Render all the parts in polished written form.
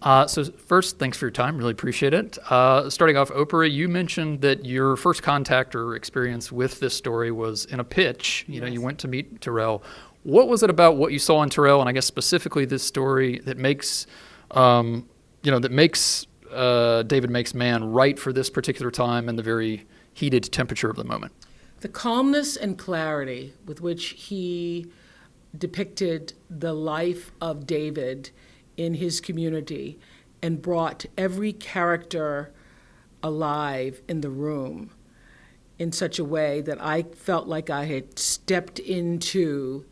So first, thanks for your time. Really appreciate it. Starting off, Oprah, you mentioned that your first contact or experience with this story was in a pitch. You know, you went to meet Tarell. What was it about what you saw in Tarell, and I guess specifically this story, that makes, David Makes Man right for this particular time and the very heated temperature of the moment? The calmness and clarity with which he depicted the life of David in his community and brought every character alive in the room in such a way that I felt like I had stepped into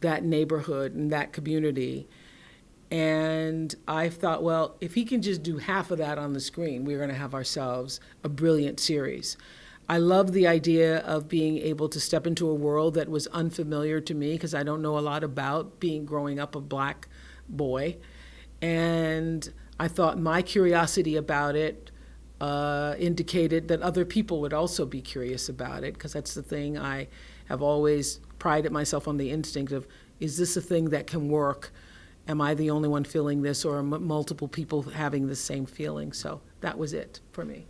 that neighborhood and that community. And I thought, well, if he can just do half of that on the screen, we're going to have ourselves a brilliant series. I love the idea of being able to step into a world that was unfamiliar to me because I don't know a lot about growing up a black boy. And I thought my curiosity about it indicated that other people would also be curious about it, because that's the thing I have always prided myself on, the instinct of, is this a thing that can work? Am I the only one feeling this, or are multiple people having the same feeling? So that was it for me.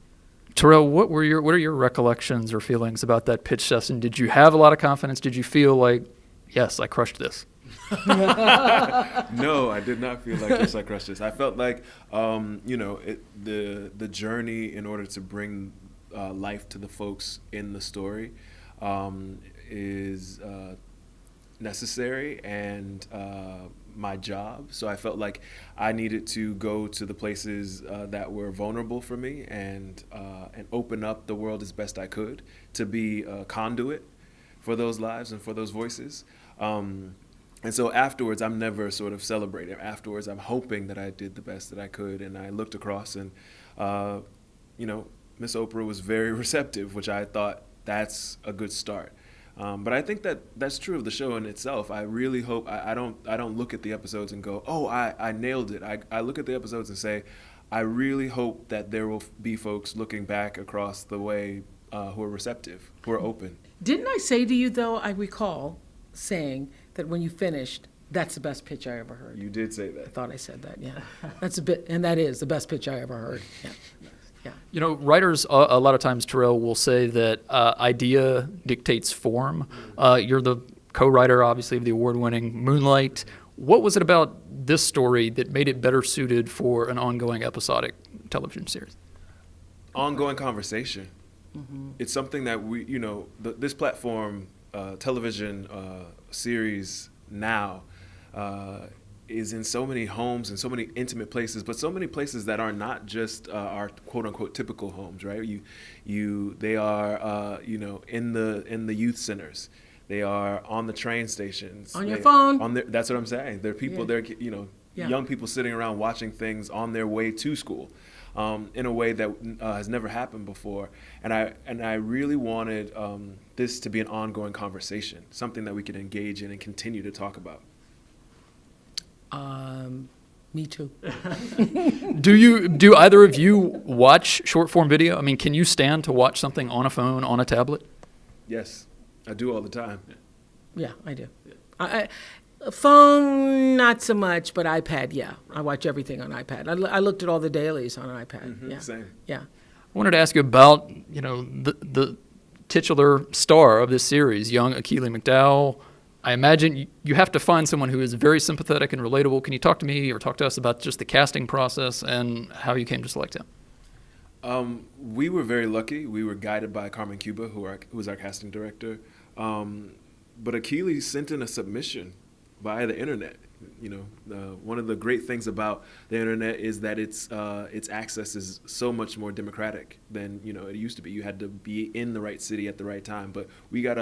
Tarell, what are your recollections or feelings about that pitch session? Did you have a lot of confidence? Did you feel like, yes, I crushed this? No, I did not feel like yes, I crushed this. I felt like, the journey in order to bring life to the folks in the story is necessary and my job. So I felt like I needed to go to the places that were vulnerable for me and open up the world as best I could to be a conduit for those lives and for those voices. And so afterwards, I'm never sort of celebrating. Afterwards, I'm hoping that I did the best that I could. And I looked across and, Miss Oprah was very receptive, which I thought that's a good start. But I think that that's true of the show in itself. I really hope I don't look at the episodes and go, oh, I nailed it. I look at the episodes and say, I really hope that there will be folks looking back across the way who are receptive, who are open. Didn't I say to you, though, I recall saying that when you finished, that's the best pitch I ever heard? You did say that. I thought I said that, yeah. That's and that is the best pitch I ever heard, yeah. Yeah. You know, writers a lot of times, Tarell, will say that idea dictates form. You're the co-writer, obviously, of the award-winning Moonlight. What was it about this story that made it better suited for an ongoing episodic television series? Ongoing conversation. Mm-hmm. It's something that this platform, television series now, is in so many homes and so many intimate places, but so many places that are not just our quote unquote typical homes, right? They are in the youth centers, they are on the train stations, on your phone. That's what I'm saying. There are people there, young people sitting around watching things on their way to school, in a way that has never happened before. And I really wanted this to be an ongoing conversation, something that we could engage in and continue to talk about. Me too. Do either of you watch short form video? I mean, can you stand to watch something on a phone, on a tablet? Yes, I do all the time. Yeah, I do. Phone, not so much, but iPad, yeah. I watch everything on iPad. I looked at all the dailies on an iPad. Mm-hmm, yeah. Same. Yeah. I wanted to ask you about, the titular star of this series, young Akili McDowell. I imagine you have to find someone who is very sympathetic and relatable. Can you talk to me or talk to us about just the casting process and how you came to select him? We were very lucky. We were guided by Carmen Cuba, who was our casting director. But Akili sent in a submission via the internet. One of the great things about the internet is that its access is so much more democratic than it used to be. You had to be in the right city at the right time. But we got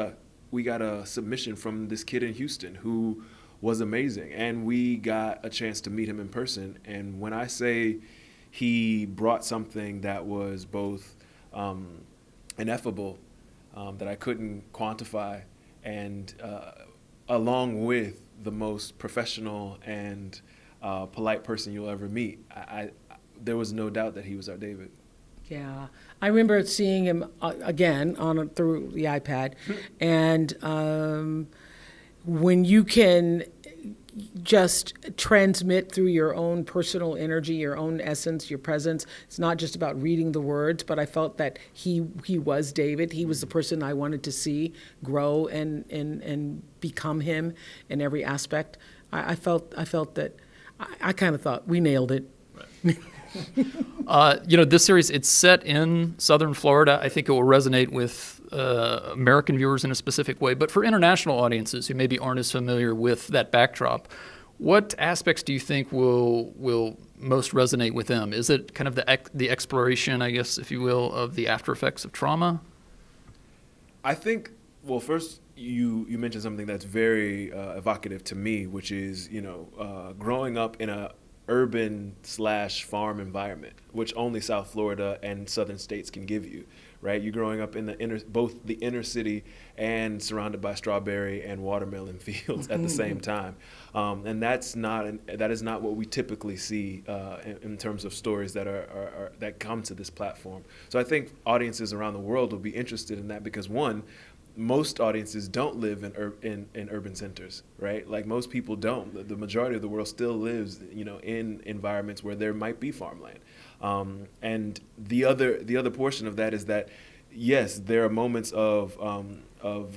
a submission from this kid in Houston who was amazing, and we got a chance to meet him in person. And when I say he brought something that was both ineffable, that I couldn't quantify, and along with the most professional and polite person you'll ever meet, there was no doubt that he was our David. Yeah, I remember seeing him again through the iPad, and when you can just transmit through your own personal energy, your own essence, your presence. It's not just about reading the words, but I felt that he was David. He was the person I wanted to see grow and become him in every aspect. I felt that I kind of thought we nailed it. This series, it's set in southern Florida. I think it will resonate with American viewers in a specific way. But for international audiences who maybe aren't as familiar with that backdrop, what aspects do you think will most resonate with them? Is it kind of the exploration, I guess, if you will, of the after effects of trauma? I think, well, first, you mentioned something that's very evocative to me, which is, growing up in a urban/farm environment, which only South Florida and southern states can give you, right? You're growing up in both the inner city and surrounded by strawberry and watermelon fields at the same time, and that is not what we typically see in terms of stories that come to this platform. So I think audiences around the world will be interested in that because, one, most audiences don't live in urban centers, right? Like most people don't. The majority of the world still lives, in environments where there might be farmland. And the other portion of that is that, yes, there are moments of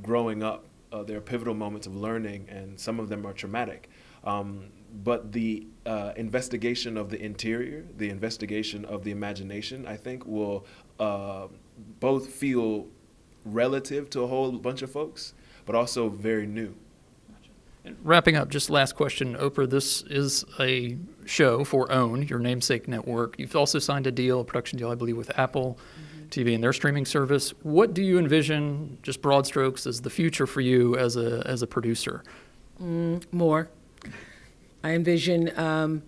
growing up. There are pivotal moments of learning, and some of them are traumatic. But the investigation of the interior, the investigation of the imagination, I think will both feel relative to a whole bunch of folks, but also very new. And wrapping up, just last question, Oprah, this is a show for OWN, your namesake network. You've also signed a production deal, I believe, with Apple TV and their streaming service. What do you envision, just broad strokes, as the future for you as a producer? More. I envision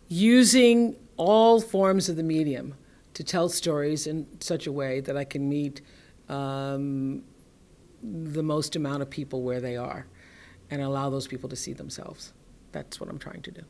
using all forms of the medium to tell stories in such a way that I can meet the most amount of people where they are and allow those people to see themselves. That's what I'm trying to do.